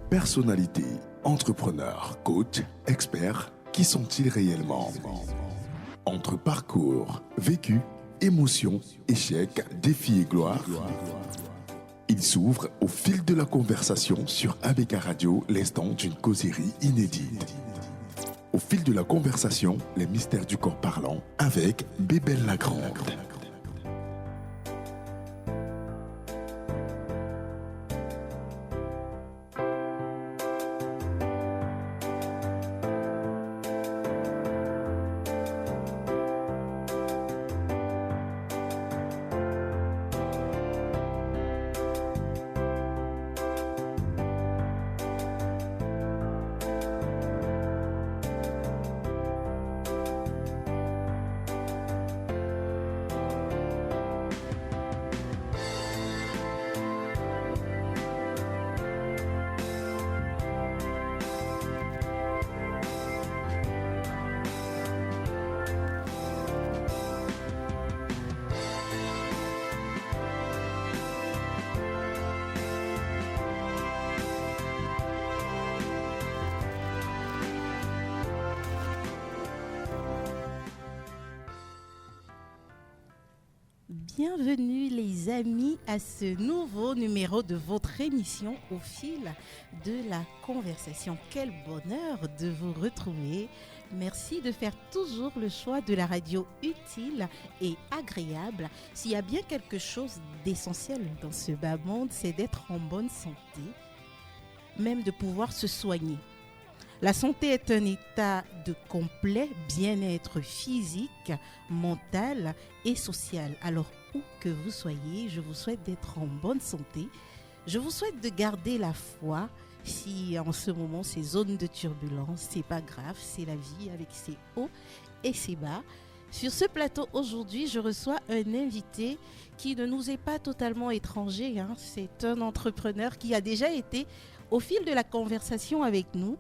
Personnalités, entrepreneurs, coachs, experts, qui sont-ils réellement? Entre parcours, vécu, émotions, échecs, défis et gloire, il s'ouvre au fil de la conversation sur ABK Radio, l'instant d'une causerie inédite. Au fil de la conversation, les mystères du corps parlant avec Bébel Lagrande. Bienvenue les amis à ce nouveau numéro de votre émission Au fil de la conversation. Quel bonheur de vous retrouver. Merci de faire toujours le choix de la radio utile et agréable. S'il y a bien quelque chose d'essentiel dans ce bas monde, c'est d'être en bonne santé, même de pouvoir se soigner. La santé est un état de complet bien-être physique, mental et social. Alors, où que vous soyez, je vous souhaite d'être en bonne santé. Je vous souhaite de garder la foi. Si en ce moment, ces zones de turbulence, c'est pas grave, c'est la vie avec ses hauts et ses bas. Sur ce plateau, aujourd'hui, je reçois un invité qui ne nous est pas totalement étranger. C'est un entrepreneur qui a déjà été au fil de la conversation avec nous,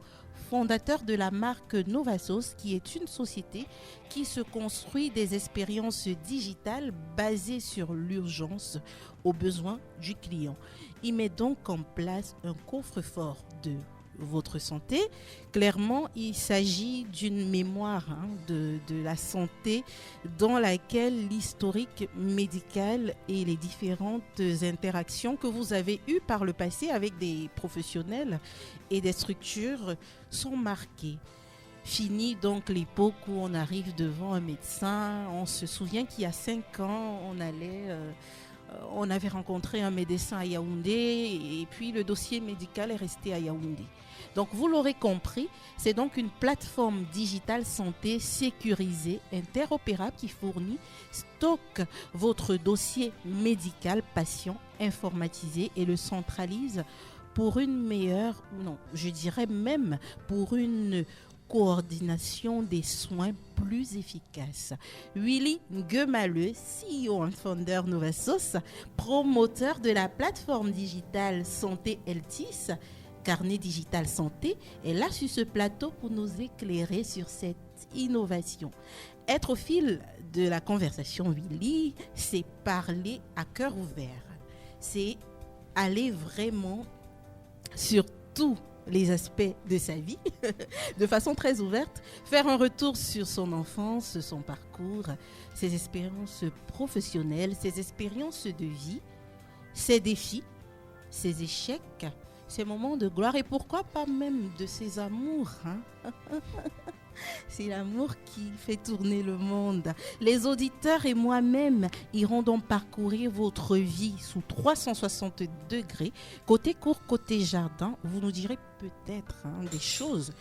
fondateur de la marque Novasos, qui est une société qui se construit des expériences digitales basées sur l'urgence aux besoins du client. Il met donc en place un coffre-fort de votre santé. Clairement, il s'agit d'une mémoire de la santé dans laquelle l'historique médical et les différentes interactions que vous avez eues par le passé avec des professionnels et des structures sont marquées. Fini donc l'époque où on arrive devant un médecin. On se souvient qu'il y a 5 ans, on avait rencontré un médecin à Yaoundé et puis le dossier médical est resté à Yaoundé. Donc vous l'aurez compris, c'est donc une plateforme digitale santé sécurisée, interopérable qui fournit, stocke votre dossier médical patient informatisé et le centralise pour une meilleure, non, je dirais même pour une coordination des soins plus efficace. Willy Nguemaleux, CEO et founder Novasos, promoteur de la plateforme digitale santé Eltis, Carnet Digital Santé, est là sur ce plateau pour nous éclairer sur cette innovation. Être au fil de la conversation, Willy, c'est parler à cœur ouvert. C'est aller vraiment sur tous les aspects de sa vie, de façon très ouverte, faire un retour sur son enfance, son parcours, ses expériences professionnelles, ses expériences de vie, ses défis, ses échecs, ses moments de gloire et pourquoi pas même de ses amours. C'est l'amour qui fait tourner le monde. Les auditeurs et moi-même irons donc parcourir votre vie sous 360 degrés, côté court, côté jardin. Vous nous direz peut-être des choses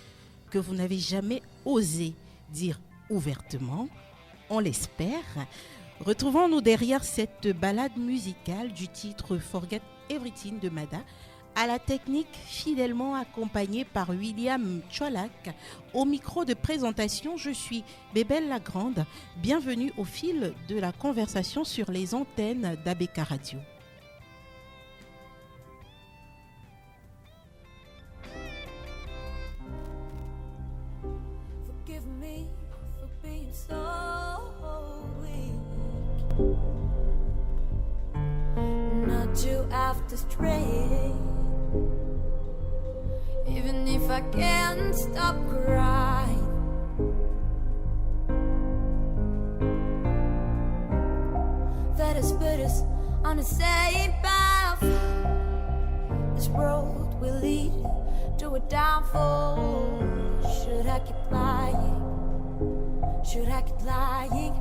que vous n'avez jamais osé dire ouvertement. On l'espère. Retrouvons-nous derrière cette balade musicale du titre Forget Everything de Mada, à la technique fidèlement accompagnée par William Tcholak. Au micro de présentation, je suis Bébel Lagrande. Bienvenue au fil de la conversation sur les antennes d'ABK Radio. Forgive me for being so weak. Not you after stray. if I can't stop crying. That has put us on the same path. This road will lead to a downfall. Should I keep lying? Should I keep lying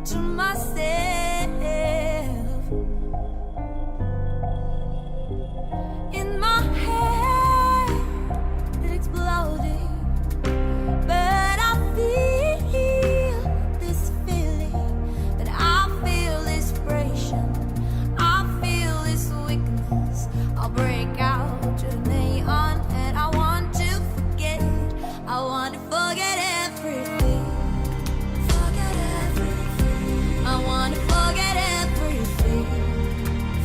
to myself? In my head, it's exploding, but I feel this feeling, that I feel inspiration, I feel this weakness. I'll break out to the neon, and I want to forget. I want to forget everything. Forget everything. I want to forget everything.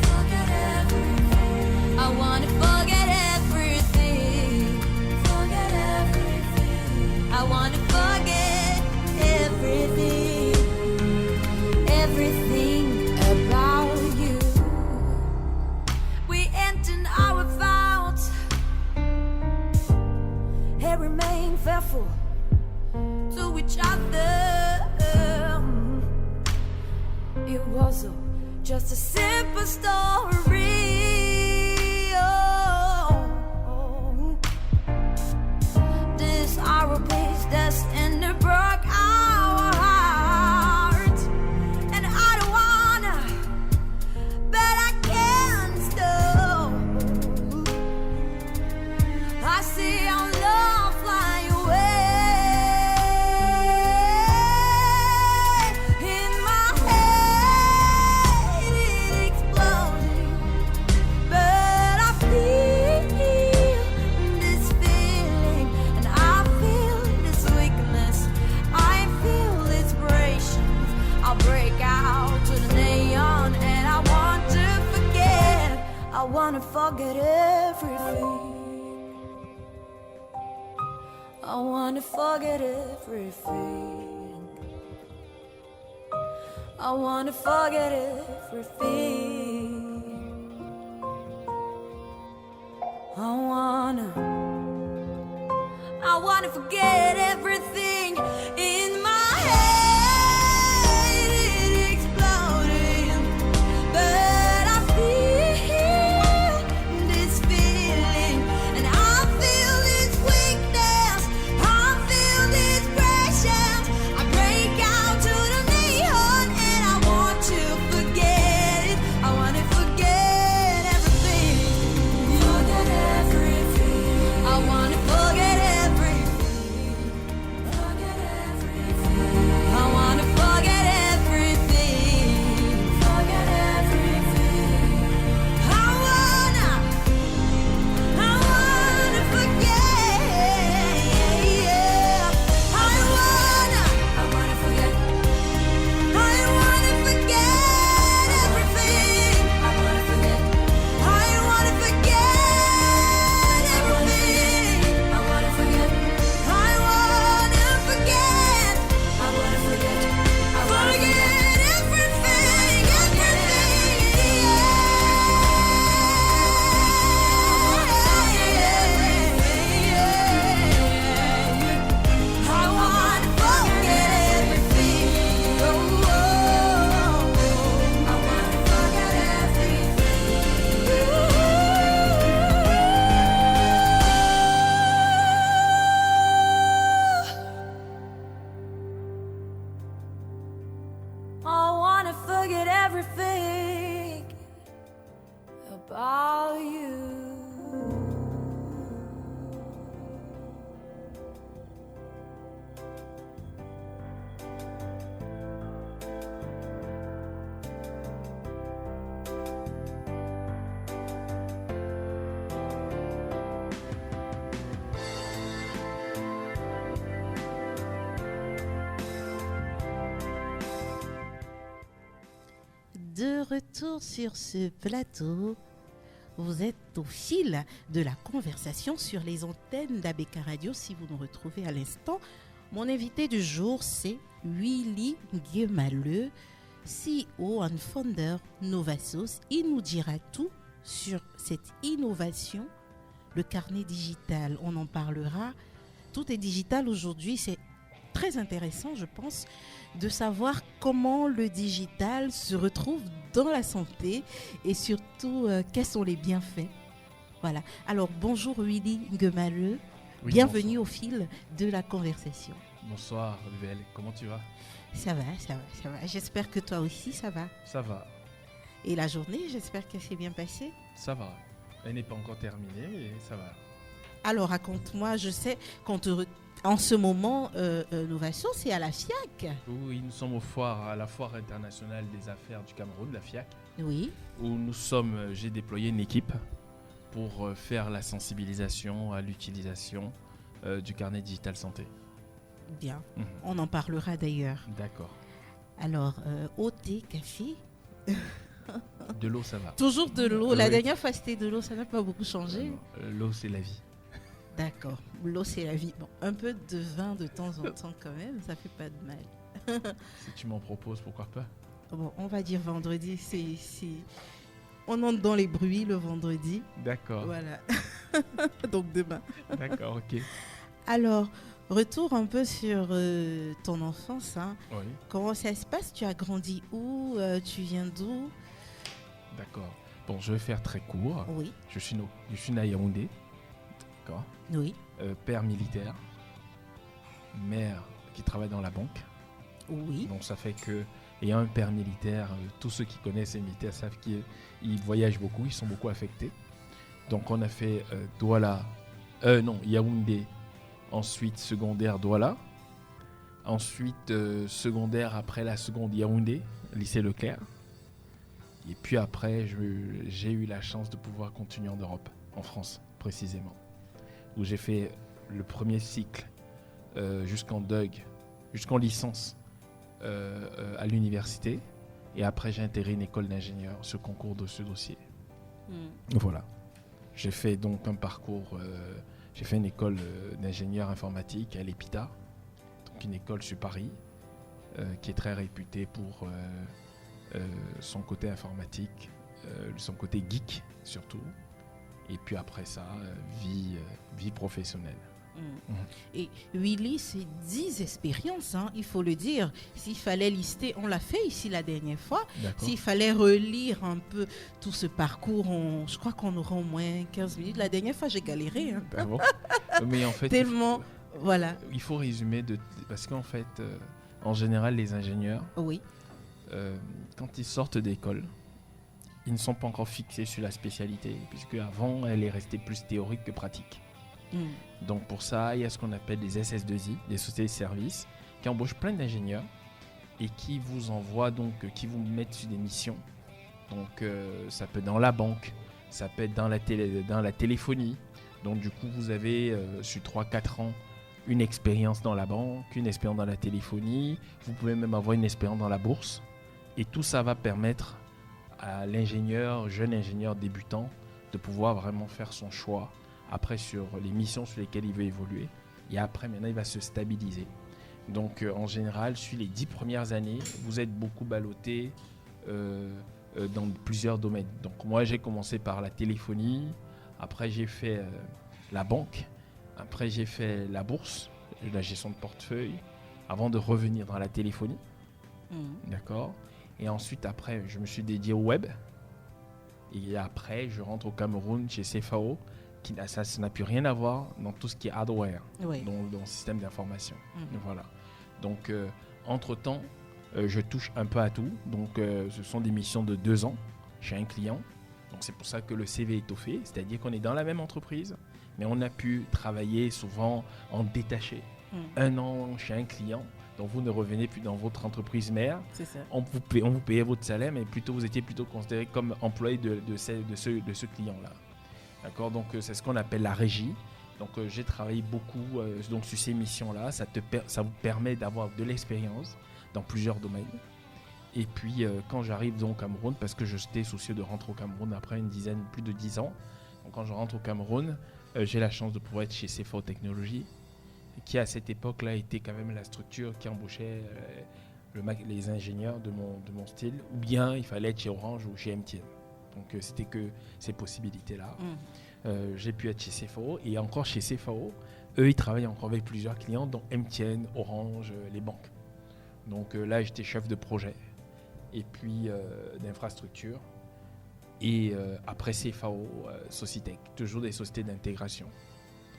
Forget everything. I want to forget everything. Forget everything. I want to forget everything. Everything about you. We ended our vows and remain faithful to each other. It was just a simple story. Oh, this our place that's in the broke our heart, and I don't wanna, but I can't stop. I see our love fly away. In my head it exploding, but I feel this feeling, and I feel this weakness, I feel inspiration. I'll break out to the neon, and I want to forget. I wanna forget everything. I wanna forget everything. I wanna forget everything. I wanna forget everything. In my head it exploding, but I feel this feeling, and I feel this weakness, I feel this pressure. I break out to the neon, and I want to forget it. I want to forget everything. Forget everything. I want to forget everything. Forget everything. I want to forget everything. Forget everything. I wanna forget. I wanna forget. I wanna forget everything. I wanna forget. I wanna forget everything. I wanna forget. I wanna forget. I wanna forget. Forget everything. I wanna forget everything. Oh, I wanna forget everything. I wanna forget everything about you. De retour sur ce plateau, vous êtes au fil de la conversation sur les antennes d'ABK Radio. Si vous nous retrouvez à l'instant, mon invité du jour, c'est Willy Guémaleux, CEO and founder Novasos. Il nous dira tout sur cette innovation le carnet digital. On en parlera. Tout est digital aujourd'hui. C'est très intéressant, je pense, de savoir comment le digital se retrouve dans la santé et surtout quels sont les bienfaits. Voilà. Alors, bonjour Willy Nguemaleux. Oui, Bienvenue bonsoir. au fil de la conversation. Bonsoir, Ruel. Comment tu vas? Ça va, ça va, ça va. J'espère que toi aussi, ça va. Ça va, Et la journée, j'espère qu'elle s'est bien passée. ça va. Elle n'est pas encore terminée, mais ça va. Alors, raconte-moi, je sais en ce moment, Novation, c'est à la FIAC. Oui, nous sommes à la Foire internationale des affaires du Cameroun, la FIAC, Oui, où j'ai déployé une équipe pour faire la sensibilisation à l'utilisation du carnet digital santé. bien. Mhm. On en parlera d'ailleurs. D'accord. Alors, eau, thé, café. De l'eau, ça va. Toujours de l'eau. La Oui. dernière fois, c'était de l'eau. Ça n'a pas beaucoup changé. L'eau, c'est la vie. D'accord. L'eau, c'est la vie. Bon, un peu de vin de temps en temps quand même. Ça fait pas de mal. Si tu m'en proposes, pourquoi pas? Bon, on va dire vendredi. On entre dans les bruits le vendredi. D'accord. Voilà. Donc demain. D'accord, ok. Alors, retour un peu sur ton enfance. Hein. Oui, Comment ça se passe? Tu as grandi où? Tu viens d'où? d'accord. Bon, je vais faire très court. Oui, Je suis né à Yaoundé. D'accord. oui, Père militaire, mère qui travaille dans la banque. oui. Donc ça fait que, ayant un père militaire, tous ceux qui connaissent les militaires savent qu'ils voyagent beaucoup, ils sont beaucoup affectés. Donc on a fait Yaoundé, ensuite secondaire Douala, ensuite secondaire après la seconde Yaoundé, lycée Leclerc. Et puis après, j'ai eu la chance de pouvoir continuer en Europe, en France précisément, où j'ai fait le premier cycle jusqu'en DUG, jusqu'en licence à l'université. Et après, j'ai intégré une école d'ingénieur sur concours de ce dossier. Voilà. J'ai fait donc un parcours, j'ai fait une école d'ingénieur informatique à l'EPITA, donc une école sur Paris, qui est très réputée pour son côté informatique, son côté geek surtout. Et puis après ça, vie professionnelle. Et Willy, c'est 10 expériences, hein, il faut le dire. S'il fallait lister, on l'a fait ici la dernière fois. D'accord. S'il fallait relire un peu tout ce parcours, je crois qu'on aura au moins 15 minutes. La dernière fois, j'ai galéré. Hein. Ah bon. Mais en fait, Tellement, voilà. il faut résumer parce qu'en fait, en général, les ingénieurs, Oui, quand ils sortent d'école, ils ne sont pas encore fixés sur la spécialité, puisque avant, elle est restée plus théorique que pratique. Donc pour ça, il y a ce qu'on appelle des SS2I, des sociétés de services, qui embauchent plein d'ingénieurs et qui vous envoient qui vous mettent sur des missions. Donc ça peut être dans la banque, ça peut être dans la téléphonie. Donc du coup, vous avez sur 3-4 ans une expérience dans la banque, une expérience dans la téléphonie. Vous pouvez même avoir une expérience dans la bourse. Et tout ça va permettre à jeune ingénieur débutant, de pouvoir vraiment faire son choix après sur les missions sur lesquelles il veut évoluer. Et après, maintenant, il va se stabiliser. Donc, en général, sur les 10 premières années, vous êtes beaucoup ballotté dans plusieurs domaines. Donc, moi, j'ai commencé par la téléphonie. Après, j'ai fait la banque. Après, j'ai fait la bourse, la gestion de portefeuille, avant de revenir dans la téléphonie. D'accord. Et ensuite, après, je me suis dédié au web. Et après, je rentre au Cameroun chez CFAO. Ça n'a plus rien à voir dans tout ce qui est hardware, oui. dans le système d'information. Voilà. Donc, entre-temps, je touche un peu à tout. Donc, ce sont des missions de 2 ans chez un client. Donc, c'est pour ça que le CV est étoffé. C'est-à-dire qu'on est dans la même entreprise, mais on a pu travailler souvent en détaché. 1 an chez un client. Donc, vous ne revenez plus dans votre entreprise mère. C'est ça. On vous payait votre salaire, mais vous étiez plutôt considéré comme employé de ce client-là. D'accord, donc c'est ce qu'on appelle la régie. Donc j'ai travaillé beaucoup donc sur ces missions-là. Ça vous permet d'avoir de l'expérience dans plusieurs domaines. Et puis quand j'arrive donc au Cameroun, parce que j'étais soucieux de rentrer au Cameroun après plus de 10 ans. Donc quand je rentre au Cameroun, j'ai la chance de pouvoir être chez CFAO Technologies, qui à cette époque-là était quand même la structure qui embauchait les ingénieurs de mon style. Ou bien il fallait être chez Orange ou chez MTN. Donc, c'était que ces possibilités-là. J'ai pu être chez CFAO. Et encore chez CFAO, eux, ils travaillent encore avec plusieurs clients, dont MTN, Orange, les banques. Donc là, j'étais chef de projet et puis d'infrastructure. Et après CFAO, Socitech, toujours des sociétés d'intégration,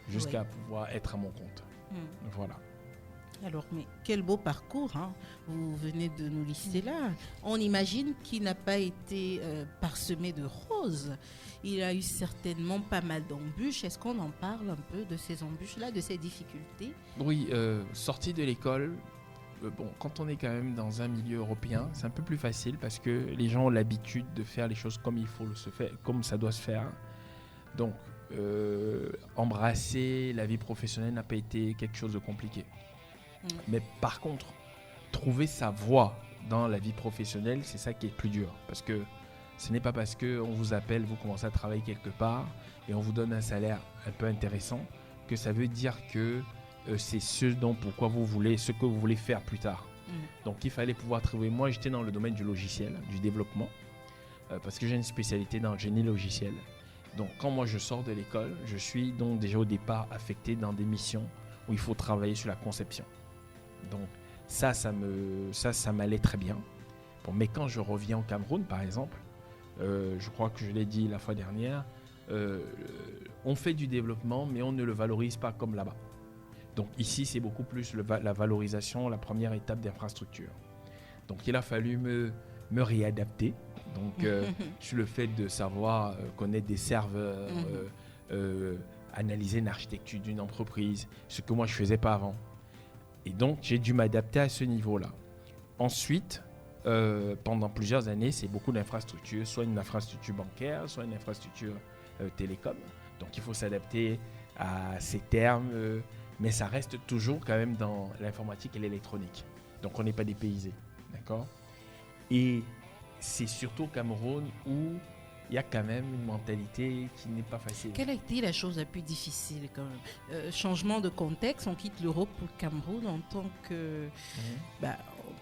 jusqu'à pouvoir être à mon compte. Voilà. Alors, mais quel beau parcours, hein. Vous venez de nous lister là. On imagine qu'il n'a pas été parsemé de roses. Il a eu certainement pas mal d'embûches. Est-ce qu'on en parle un peu de ces embûches-là, de ces difficultés? Oui, sorti de l'école, quand on est quand même dans un milieu européen, c'est un peu plus facile parce que les gens ont l'habitude de faire les choses comme il faut se faire, comme ça doit se faire. Donc, embrasser la vie professionnelle n'a pas été quelque chose de compliqué. Mais par contre, trouver sa voie dans la vie professionnelle, c'est ça qui est plus dur. Parce que ce n'est pas parce qu'on vous appelle, vous commencez à travailler quelque part et on vous donne un salaire un peu intéressant que ça veut dire que c'est ce que vous voulez faire plus tard. Donc il fallait pouvoir trouver. Moi, j'étais dans le domaine du logiciel, du développement, parce que j'ai une spécialité dans le génie logiciel. Donc quand moi je sors de l'école, je suis donc déjà au départ affecté dans des missions où il faut travailler sur la conception. Donc ça m'allait très bien. Bon, mais quand je reviens au Cameroun, par exemple, je crois que je l'ai dit la fois dernière, on fait du développement, mais on ne le valorise pas comme là-bas. Donc ici, c'est beaucoup plus la valorisation, la première étape d'infrastructure. Donc il a fallu me réadapter. Donc sur le fait de savoir connaître des serveurs, analyser une architecture d'une entreprise, ce que moi je ne faisais pas avant. Et donc j'ai dû m'adapter à ce niveau-là. Ensuite, pendant plusieurs années, c'est beaucoup d'infrastructures, soit une infrastructure bancaire, soit une infrastructure télécom. Donc il faut s'adapter à ces termes, mais ça reste toujours quand même dans l'informatique et l'électronique. Donc on n'est pas dépaysé, d'accord ? Et c'est surtout au Cameroun où il y a quand même une mentalité qui n'est pas facile. Quelle a été la chose la plus difficile quand même ? Changement de contexte, on quitte l'Europe pour le Cameroun en tant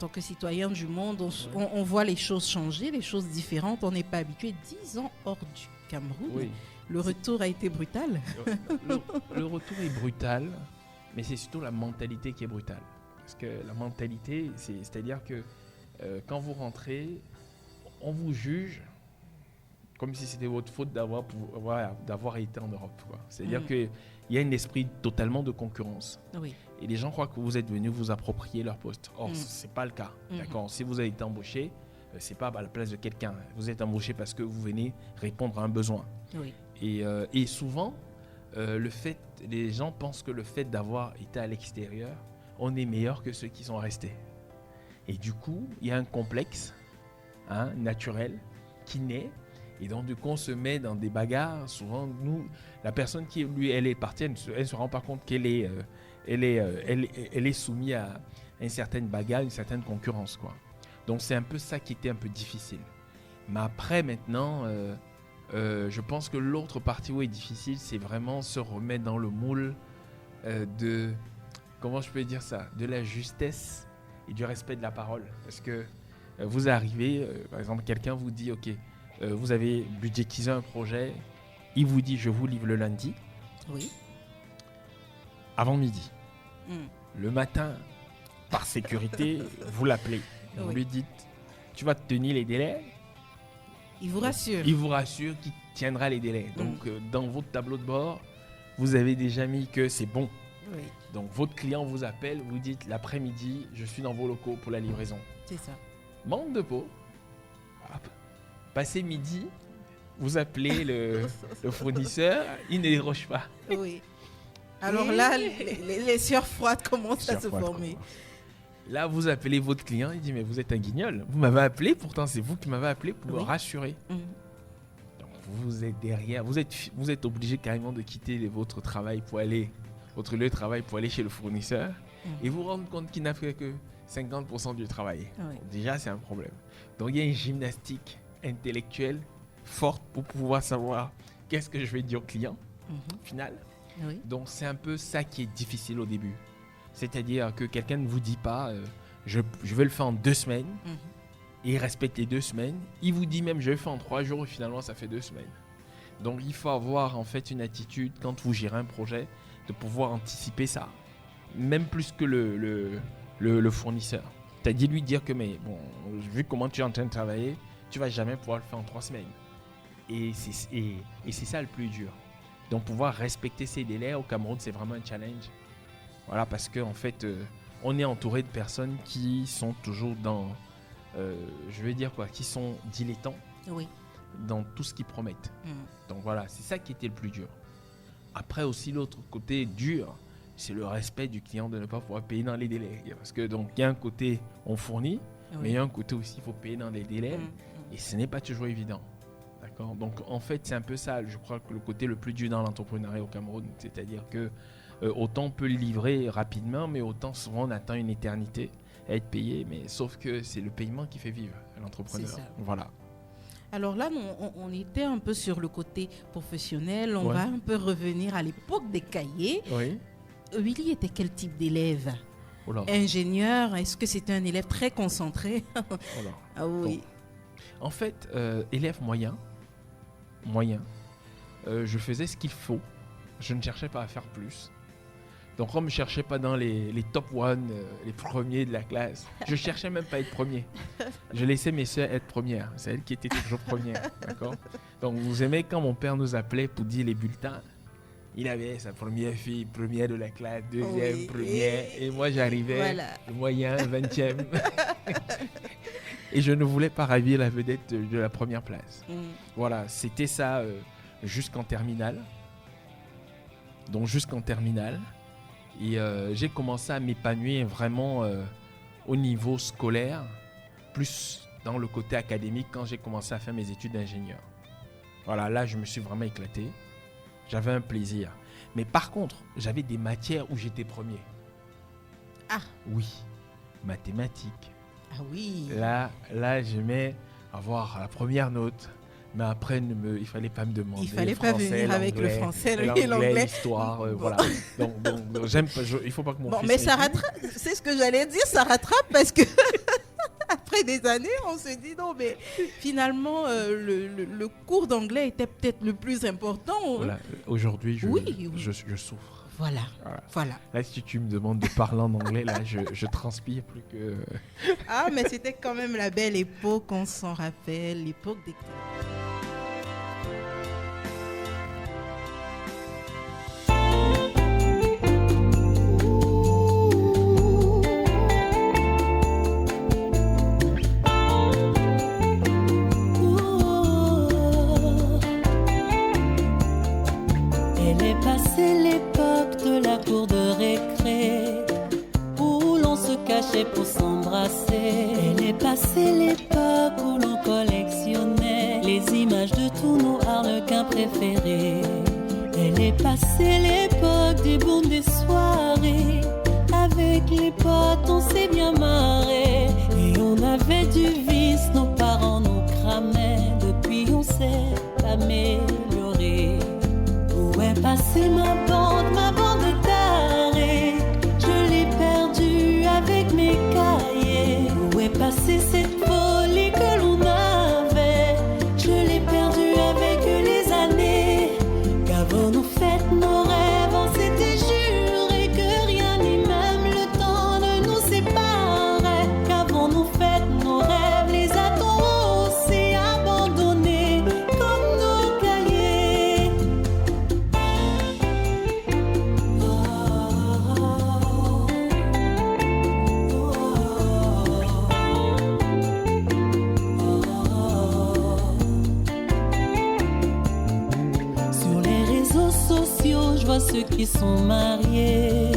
que citoyen du monde, on voit les choses changer, les choses différentes, on n'est pas habitué. 10 ans hors du Cameroun, le retour a été brutal. Le retour est brutal, mais c'est surtout la mentalité qui est brutale. Parce que la mentalité, c'est-à-dire que quand vous rentrez, on vous juge comme si c'était votre faute d'avoir été en Europe, quoi. C'est-à-dire qu'il y a un esprit totalement de concurrence. Oui. Et les gens croient que vous êtes venus vous approprier leur poste. Or, ce n'est pas le cas. D'accord ? Si vous avez été embauché, ce n'est pas à la place de quelqu'un. Vous êtes embauché parce que vous venez répondre à un besoin. Oui. Et souvent, les gens pensent que le fait d'avoir été à l'extérieur, on est meilleur que ceux qui sont restés. Et du coup, il y a un complexe naturel qui naît. Et donc, du coup, on se met dans des bagarres. Souvent, nous, la personne qui, elle est partie, elle ne se rend pas compte qu'elle est soumise à une certaine bagarre, une certaine concurrence, quoi. Donc, c'est un peu ça qui était un peu difficile. Mais après, maintenant, je pense que l'autre partie où est difficile, c'est vraiment se remettre dans le moule de, comment je peux dire ça, de la justesse et du respect de la parole. Parce que vous arrivez, par exemple, quelqu'un vous dit, OK, vous avez budgétisé un projet, il vous dit, je vous livre le lundi. Oui. Avant midi. Le matin, par sécurité, vous l'appelez. Vous lui dites, tu vas tenir les délais. Il vous rassure. Il vous rassure qu'il tiendra les délais. Donc, dans votre tableau de bord, vous avez déjà mis que c'est bon. Oui. Donc, votre client vous appelle, vous dites, l'après-midi, je suis dans vos locaux pour la livraison. C'est ça. Manque de peau. Passé midi, vous appelez le fournisseur, il ne déroge pas. Oui. Alors là, les sueurs froides commencent à se former. Là, vous appelez votre client, il dit, mais vous êtes un guignol. Vous m'avez appelé, pourtant c'est vous qui m'avez appelé pour me rassurer. Donc, vous êtes derrière, vous êtes obligé carrément de quitter votre lieu de travail pour aller chez le fournisseur et vous rendre compte qu'il n'a fait que 50% du travail. Donc, déjà, c'est un problème. Donc, il y a une gymnastique intellectuelle forte pour pouvoir savoir qu'est-ce que je vais dire au client au final. Oui. Donc c'est un peu ça qui est difficile au début. C'est-à-dire que quelqu'un ne vous dit pas je vais le faire en 2 semaines Et il respecte les 2 semaines. Il vous dit même je le fais en 3 jours et finalement ça fait 2 semaines. Donc il faut avoir en fait une attitude quand vous gérez un projet de pouvoir anticiper ça. Même plus que le fournisseur. Tu as dit lui dire que mais bon, vu comment tu es en train de travailler, tu vas jamais pouvoir le faire en 3 semaines. Et c'est ça le plus dur. Donc pouvoir respecter ces délais au Cameroun, c'est vraiment un challenge. Voilà, parce qu'en fait, on est entouré de personnes qui sont toujours dans, je veux dire quoi, qui sont dilettants dans tout ce qu'ils promettent. Donc voilà, c'est ça qui était le plus dur. Après aussi, l'autre côté dur, c'est le respect du client de ne pas pouvoir payer dans les délais. Parce que donc il y a un côté, on fournit, mais il y a un côté aussi, il faut payer dans les délais. Et ce n'est pas toujours évident. D'accord ? Donc en fait, c'est un peu ça, je crois que le côté le plus dur dans l'entrepreneuriat au Cameroun. C'est-à-dire que autant on peut le livrer rapidement, mais autant souvent on attend une éternité à être payé. Mais sauf que c'est le paiement qui fait vivre l'entrepreneur. C'est ça. Voilà. Alors là, on était un peu sur le côté professionnel. On va un peu revenir à l'époque des cahiers. Oui. Willy était quel type d'élève ? Ingénieur, est-ce que c'était un élève très concentré ? Ah oui. Donc, en fait, élève moyen. Je faisais ce qu'il faut. Je ne cherchais pas à faire plus. Donc on ne me cherchait pas dans les top 1, les premiers de la classe. Je ne cherchais même pas à être premier. Je laissais mes soeurs être premières. C'est elles qui étaient toujours premières. D'accord ? Donc vous aimez quand mon père nous appelait pour dire les bulletins. Il avait sa première fille, première de la classe, deuxième, première. Et moi j'arrivais, le moyen, 20e. Et je ne voulais pas ravir la vedette de la première place. Voilà, c'était ça jusqu'en terminale. Donc jusqu'en terminale. Et j'ai commencé à m'épanouir vraiment au niveau scolaire, plus dans le côté académique quand j'ai commencé à faire mes études d'ingénieur. Voilà, là je me suis vraiment éclaté. J'avais un plaisir. Mais par contre, j'avais des matières où j'étais premier. Ah oui, mathématiques. Ah oui. Là j'aimais avoir la première note. Mais après, il fallait pas me demander. Il fallait pas venir avec le français et l'anglais. L'histoire, voilà. Donc j'aime pas. Il faut pas que mon fils. Mais ça rattrape. C'est ce que j'allais dire. Ça rattrape parce que après des années, on se dit non, mais finalement, le cours d'anglais était peut-être le plus important. Voilà. Aujourd'hui, je souffre. Voilà. Là, si tu me demandes de parler en anglais, là, je transpire plus que. Ah, mais c'était quand même la belle époque, on s'en rappelle, l'époque des. Pour s'embrasser. Elle est passée l'époque où l'on collectionnait les images de tous nos harlequins préférés. Elle est passée l'époque des bons des soirées. Avec les potes on s'est bien marré. Et on avait du vice, nos parents nous cramaient. Depuis on s'est amélioré. Où est passée ma bande de tarés? Je l'ai perdue avec mes cahiers. Où est passée cette folie que l'on avait? Je l'ai perdue avec les années. Qu'avons-nous fait nos rêves? On s'était juré que rien ni même le temps ne nous séparait. Qu'avons-nous fait nos rêves? Les a-t-on aussi abandonnés comme nos cahiers? Sur les réseaux sociaux, je vois ceux qui sont mariés,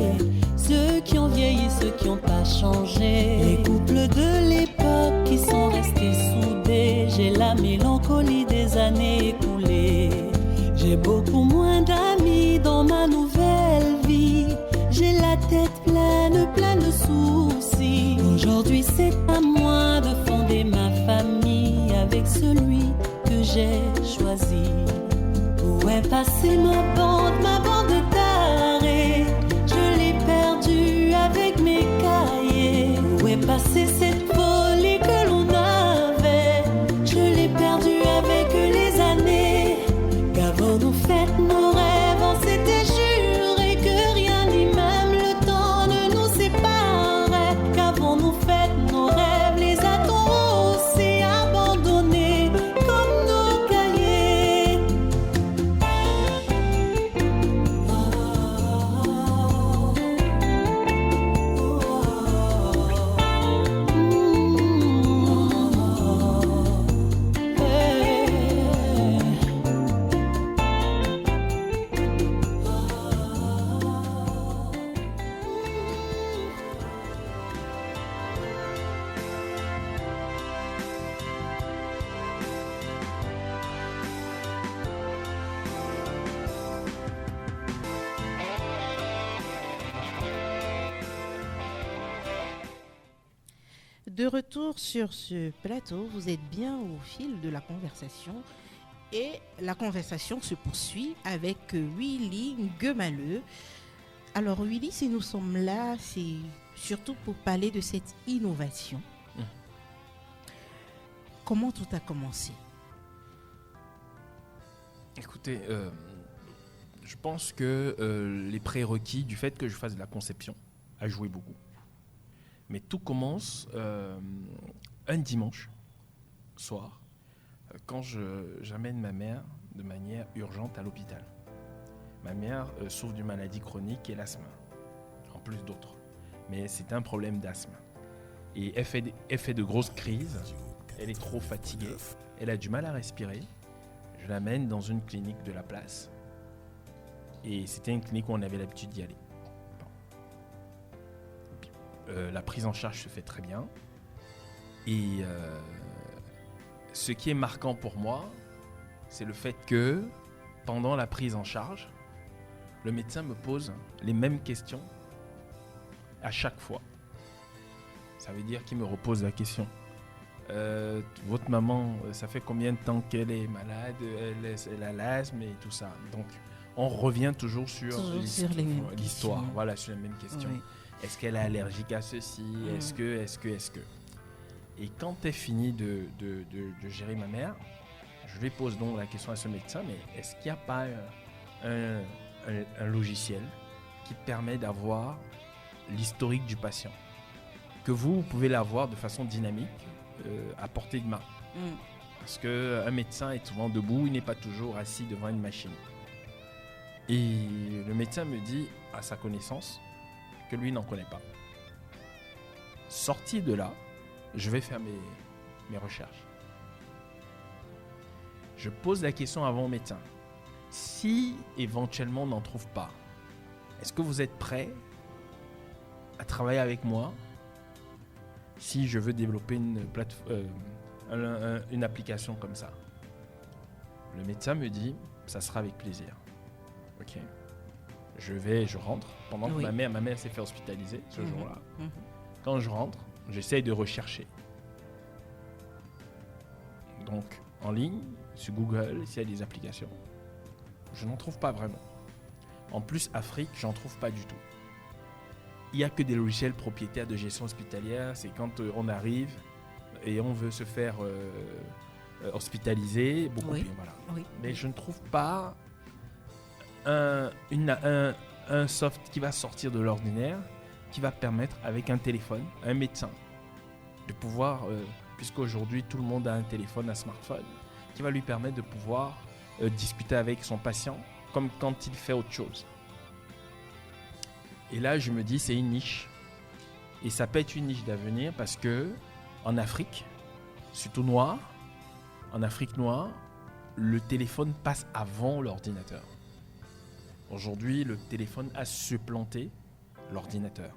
ceux qui ont vieilli, ceux qui n'ont pas changé, les couples de l'époque qui sont restés soudés. J'ai la mélancolie des années écoulées. J'ai beaucoup moins d'amis dans ma nouvelle vie. J'ai la tête pleine de soucis. Aujourd'hui c'est à moi de fonder ma famille avec celui que j'ai choisi. Où est passée ma bande de tarés? Je l'ai perdue avec mes cahiers. Où est passée cette folie que l'on avait? de retour sur ce plateau, vous êtes bien au fil de la conversation et la conversation se poursuit avec Willy Nguemaleu. Alors Willy, si nous sommes là, c'est surtout pour parler de cette innovation. Comment tout a commencé? Écoutez, je pense que les prérequis du fait que je fasse de la conception a joué beaucoup. Mais tout commence un dimanche soir quand j'amène ma mère de manière urgente à l'hôpital. Ma mère souffre d'une maladie chronique et l'asthme, en plus d'autres. Mais c'est un problème d'asthme. Et elle fait de grosses crises, elle est trop fatiguée, elle a du mal à respirer. Je l'amène dans une clinique de la place. Et c'était une clinique où on avait l'habitude d'y aller. La prise en charge se fait très bien. Et ce qui est marquant pour moi, c'est le fait que pendant la prise en charge, le médecin me pose les mêmes questions à chaque fois. Ça veut dire qu'il me repose la question. Votre maman, ça fait combien de temps qu'elle est malade, elle a l'asthme et tout ça. Donc, on revient toujours sur l'histoire. Voilà, sur les mêmes questions. Oui. Est-ce qu'elle est allergique à ceci? Est-ce que Et quand elle finit de gérer ma mère, je lui pose donc la question à ce médecin, mais est-ce qu'il n'y a pas un logiciel qui permet d'avoir l'historique du patient? Que vous pouvez l'avoir de façon dynamique, à portée de main. Parce qu'un médecin est souvent debout, il n'est pas toujours assis devant une machine. Et le médecin me dit, à sa connaissance, que lui n'en connaît pas. Sorti de là, je vais faire mes recherches. Je pose la question avant au médecin. Si éventuellement on n'en trouve pas, est-ce que vous êtes prêt à travailler avec moi si je veux développer une application comme ça? Le médecin me dit, ça sera avec plaisir. Ok. Je rentre. Pendant que ma mère s'est fait hospitaliser ce jour-là. Quand je rentre, j'essaye de rechercher. Donc, en ligne, sur Google, s'il y a des applications, je n'en trouve pas vraiment. En plus, Afrique, j'en trouve pas du tout. Il n'y a que des logiciels propriétaires de gestion hospitalière. C'est quand on arrive et on veut se faire hospitaliser. Beaucoup plus, voilà. Oui. Mais je ne trouve pas un soft qui va sortir de l'ordinaire, qui va permettre avec un téléphone, un médecin, de pouvoir, puisqu'aujourd'hui tout le monde a un téléphone, un smartphone, qui va lui permettre de pouvoir discuter avec son patient comme quand il fait autre chose. Et là, je me dis, c'est une niche. Et ça peut être une niche d'avenir parce que en Afrique, surtout en Afrique noire, le téléphone passe avant l'ordinateur. Aujourd'hui, le téléphone a supplanté l'ordinateur.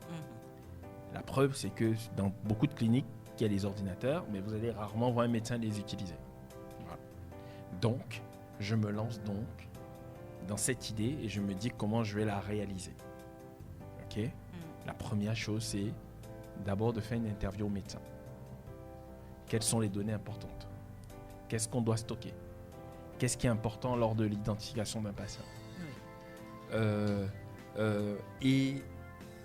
La preuve, c'est que dans beaucoup de cliniques, il y a des ordinateurs, mais vous allez rarement voir un médecin les utiliser. Voilà. Donc, je me lance donc dans cette idée et je me dis comment je vais la réaliser. Okay. La première chose, c'est d'abord de faire une interview au médecin. Quelles sont les données importantes? Qu'est-ce qu'on doit stocker? Qu'est-ce qui est important lors de l'identification d'un patient? Et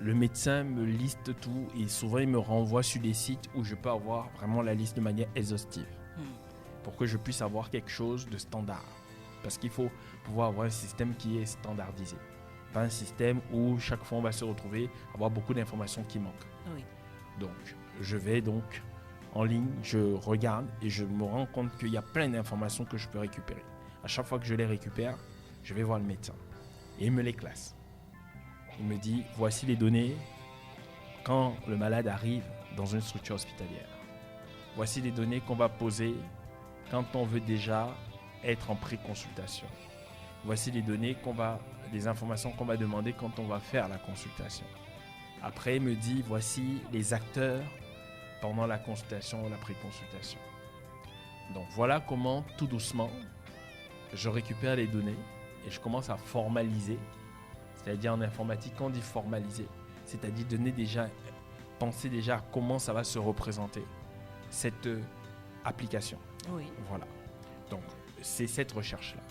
le médecin me liste tout et souvent il me renvoie sur des sites où je peux avoir vraiment la liste de manière exhaustive pour que je puisse avoir quelque chose de standard. Parce qu'il faut pouvoir avoir un système qui est standardisé. Pas un système où chaque fois on va se retrouver, avoir beaucoup d'informations qui manquent. Oui. Donc, je vais donc en ligne, je regarde et je me rends compte qu'il y a plein d'informations que je peux récupérer. À chaque fois que je les récupère, je vais voir le médecin et il me les classe. Il me dit, voici les données quand le malade arrive dans une structure hospitalière. Voici les données qu'on va poser quand on veut déjà être en pré-consultation. Voici les données les informations qu'on va demander quand on va faire la consultation. Après, il me dit, voici les acteurs pendant la consultation ou la pré-consultation. Donc voilà comment, tout doucement, je récupère les données et je commence à formaliser. C'est-à-dire en informatique, on dit formaliser. C'est-à-dire donner déjà penser déjà à comment ça va se représenter, cette application. Oui. Voilà. Donc, c'est cette recherche-là.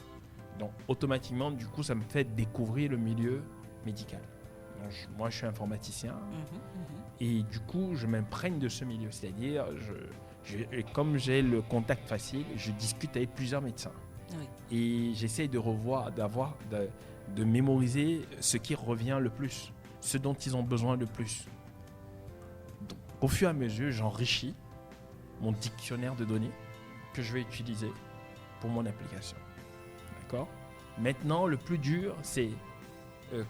Donc, automatiquement, du coup, ça me fait découvrir le milieu médical. Donc, moi, je suis informaticien et du coup, je m'imprègne de ce milieu. C'est-à-dire, comme j'ai le contact facile, je discute avec plusieurs médecins. Oui. Et j'essaie de de mémoriser ce qui revient le plus, ce dont ils ont besoin le plus. Donc, au fur et à mesure, j'enrichis mon dictionnaire de données que je vais utiliser pour mon application. D'accord ? Maintenant, le plus dur, c'est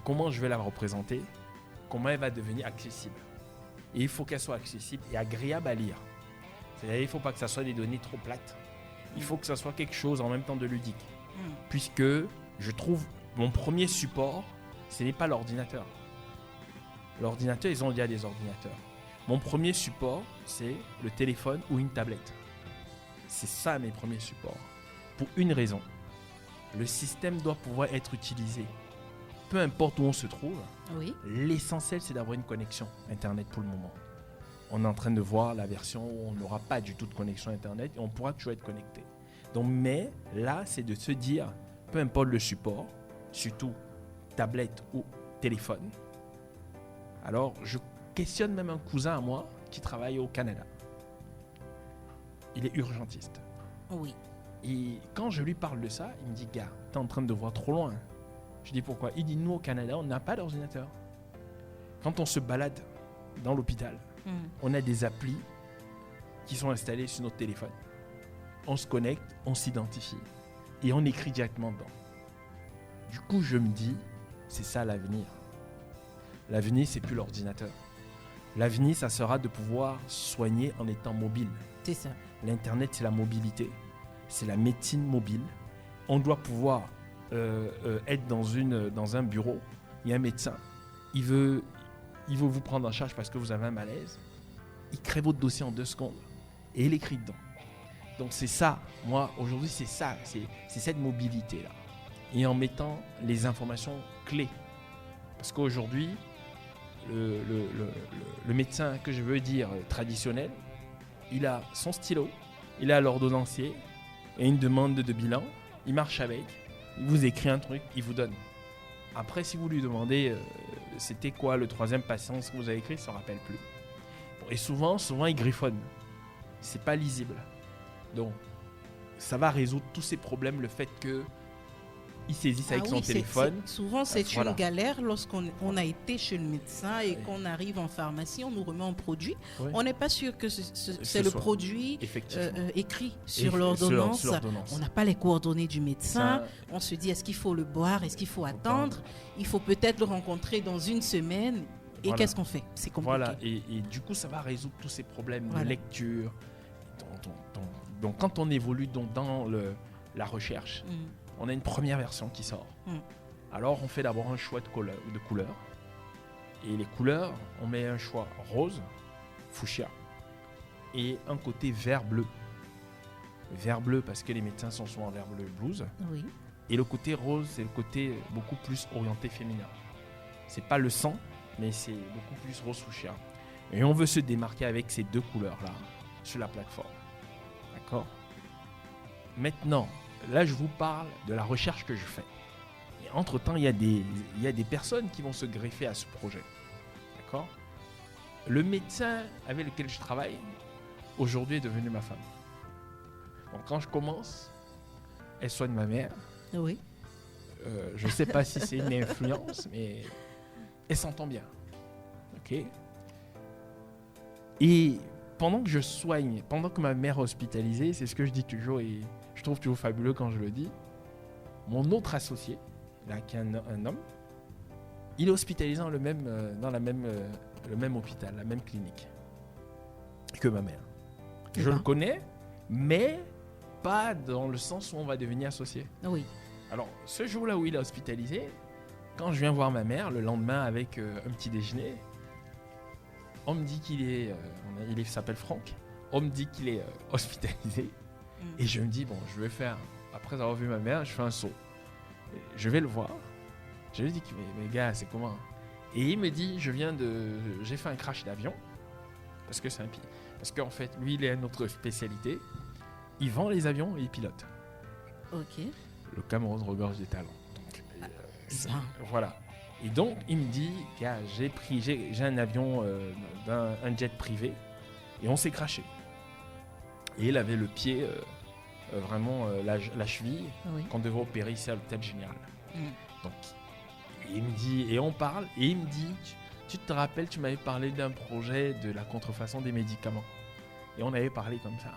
comment je vais la représenter, comment elle va devenir accessible. Et il faut qu'elle soit accessible et agréable à lire. C'est-à-dire, il ne faut pas que ça soit des données trop plates. Il faut que ça soit quelque chose en même temps de ludique. Puisque je trouve mon premier support, ce n'est pas l'ordinateur. L'ordinateur, ils ont déjà des ordinateurs. Mon premier support, c'est le téléphone ou une tablette. C'est ça mes premiers supports. Pour une raison. Le système doit pouvoir être utilisé. Peu importe où on se trouve, Oui. l'essentiel, c'est d'avoir une connexion Internet pour le moment. On est en train de voir la version où on n'aura pas du tout de connexion Internet et on pourra toujours être connecté. Donc, mais là, c'est de se dire, peu importe le support, surtout tablette ou téléphone. Alors, je questionne même un cousin à moi qui travaille au Canada. Il est urgentiste. Oui. Et quand je lui parle de ça, il me dit, gars, t'es en train de voir trop loin. Je dis pourquoi ? Il dit, nous au Canada, on n'a pas d'ordinateur. Quand on se balade dans l'hôpital, on a des applis qui sont installées sur notre téléphone. On se connecte, on s'identifie et on écrit directement dedans. Du coup, je me dis, c'est ça l'avenir. L'avenir, c'est plus l'ordinateur. L'avenir, ça sera de pouvoir soigner en étant mobile. C'est ça. L'Internet, c'est la mobilité. C'est la médecine mobile. On doit pouvoir être dans un bureau. Il y a un médecin. Il veut vous prendre en charge parce que vous avez un malaise. Il crée votre dossier en 2 secondes et il écrit dedans. Donc c'est ça. Moi, aujourd'hui, c'est ça. C'est cette mobilité-là. Et en mettant les informations clés. Parce qu'aujourd'hui, le médecin que je veux dire traditionnel, il a son stylo, il a l'ordonnancier et une demande de bilan. Il marche avec, il vous écrit un truc, il vous donne. Après, si vous lui demandez c'était quoi le 3e patient, ce que vous avez écrit, il ne se rappelle plus. Bon, et souvent, il griffonne. C'est pas lisible. Donc, ça va résoudre tous ces problèmes, le fait que il saisisse avec son téléphone. Souvent, c'est voilà. une galère lorsqu'on a été chez le médecin et qu'on arrive en pharmacie, on nous remet un produit. Oui. On n'est pas sûr que c'est le produit écrit sur Sur l'ordonnance. l'ordonnance. On n'a pas les coordonnées du médecin. On se dit, est-ce qu'il faut le boire? Est-ce qu'il faut attendre? Il faut peut-être le rencontrer dans 1 semaine. Et Voilà. qu'est-ce qu'on fait? C'est compliqué. Voilà, et du coup, ça va résoudre tous ces problèmes Voilà. de lecture. Donc, quand on évolue dans la recherche, on a une première version qui sort. Alors, on fait d'abord un choix de couleurs. Et les couleurs, on met un choix rose, fuchsia, et un côté vert-bleu. Vert-bleu parce que les médecins sont souvent vert-bleu blues. Oui. Et le côté rose, c'est le côté beaucoup plus orienté féminin. C'est pas le sang, mais c'est beaucoup plus rose fuchsia. Et on veut se démarquer avec ces 2 couleurs-là sur la plateforme. D'accord ? Maintenant, là, je vous parle de la recherche que je fais. Et entre-temps, il y a des personnes qui vont se greffer à ce projet. D'accord ? Le médecin avec lequel je travaille, aujourd'hui, est devenu ma femme. Donc, quand je commence, elle soigne ma mère. Oui. Je ne sais pas si c'est une influence, mais elle s'entend bien. Ok ? Et pendant que je soigne, pendant que ma mère est hospitalisée, c'est ce que je dis toujours et je trouve toujours fabuleux quand je le dis, mon autre associé, là, qui est un homme, il est hospitalisé dans le même hôpital, la même clinique que ma mère. Je le connais, mais pas dans le sens où on va devenir associé. Oui. Alors, ce jour-là où il est hospitalisé, quand je viens voir ma mère, le lendemain avec un petit déjeuner, on me dit il s'appelle Franck, on me dit qu'il est hospitalisé. Et je me dis, bon, je vais faire, après avoir vu ma mère, je fais un saut. Je vais le voir. Je lui dis, mais gars, c'est comment? Et il me dit, j'ai fait un crash d'avion. parce que c'est un pilote. Parce qu'en fait, lui, il est à notre spécialité. Il vend les avions et il pilote. Ok. Le Cameroun regorge des talents. Donc, Bien. voilà. Et donc, il me dit, gars, j'ai un avion, un jet privé, et on s'est crashé. Et il avait le pied, la cheville, Oui. qu'on devait opérer ici à l'hôpital général. Mm. Donc, il me dit, et on parle, et il me dit, tu te rappelles, tu m'avais parlé d'un projet de la contrefaçon des médicaments. Et on avait parlé comme ça.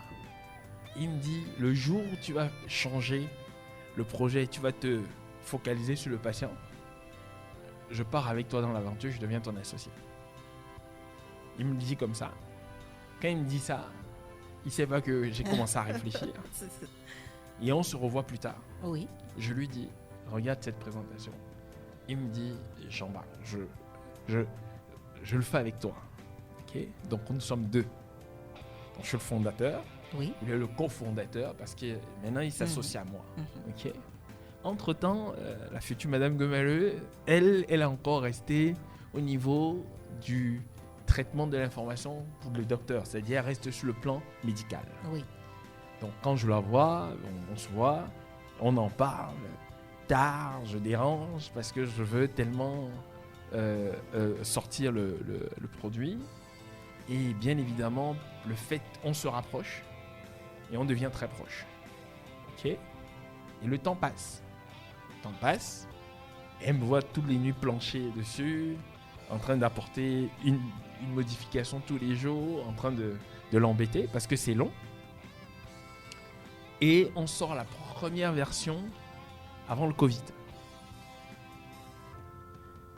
Il me dit, le jour où tu vas changer le projet, tu vas te focaliser sur le patient, je pars avec toi dans l'aventure, je deviens ton associé. Il me dit comme ça. Quand il me dit ça, il ne sait pas que j'ai commencé à réfléchir. Et on se revoit plus tard. Oui. Je lui dis, regarde cette présentation. Il me dit, Jean-Marc, je le fais avec toi. Okay? Donc nous sommes deux. Donc, je suis le fondateur. Oui. Il est le cofondateur parce que maintenant il s'associe à moi. Ok. Entre-temps, la future Madame Gemaleux, elle est encore restée au niveau du traitement de l'information pour le docteur. C'est-à-dire elle reste sur le plan médical. Oui. Donc quand je la vois, on se voit, on en parle. Tard, je dérange parce que je veux tellement sortir le produit. Et bien évidemment, le fait, on se rapproche et on devient très proche. Ok. Et le temps passe. Elle me voit toutes les nuits plancher dessus, en train d'apporter une modification tous les jours, en train de l'embêter parce que c'est long. Et on sort la première version avant le Covid.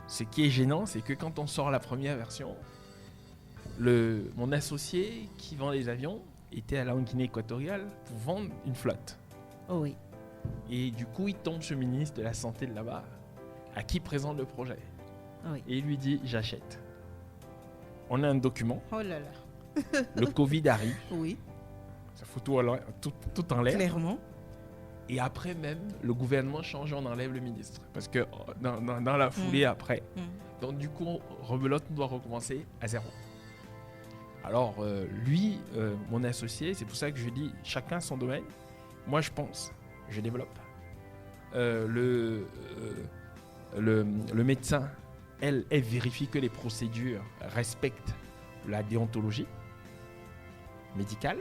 Ce qui est gênant, c'est que quand on sort la première version, mon associé qui vend les avions était à la Guinée équatoriale pour vendre une flotte. Oh oui. Et du coup, il tombe sur le ministre de la Santé de là-bas, à qui il présente le projet. Oui. Et il lui dit, j'achète. On a un document. Oh là là. Le Covid arrive. Oui. Ça fout tout en l'air. Clairement. Et après même, le gouvernement change, on enlève le ministre. Parce que dans la foulée après. Donc du coup, rebelote doit recommencer à zéro. Alors lui, mon associé, c'est pour ça que je dis chacun son domaine. Moi je pense, je développe. Le médecin, elle vérifie que les procédures respectent la déontologie médicale.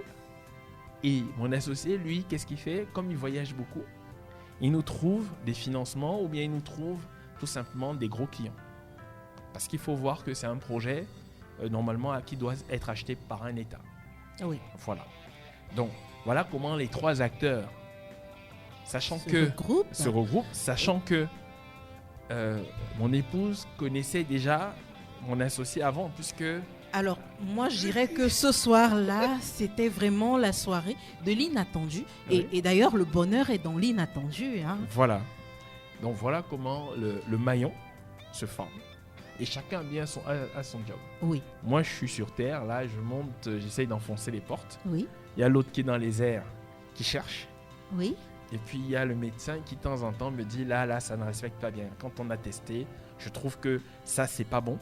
Et mon associé, lui, qu'est-ce qu'il fait? Comme il voyage beaucoup, il nous trouve des financements ou bien il nous trouve tout simplement des gros clients. Parce qu'il faut voir que c'est un projet normalement qui doit être acheté par un État. Oui. Voilà. Donc, voilà comment les trois acteurs, se regroupent, sachant que mon épouse connaissait déjà mon associé avant, puisque... Alors, moi, je dirais que ce soir-là, c'était vraiment la soirée de l'inattendu. Oui. Et d'ailleurs, le bonheur est dans l'inattendu. Hein. Voilà. Donc, voilà comment le maillon se forme. Et chacun a son job. Oui. Moi, je suis sur terre. Là, je monte, j'essaye d'enfoncer les portes. Oui. Il y a l'autre qui est dans les airs, qui cherche. Oui. Et puis, il y a le médecin qui, de temps en temps, me dit, là, ça ne respecte pas bien. Quand on a testé, je trouve que ça, c'est pas bon.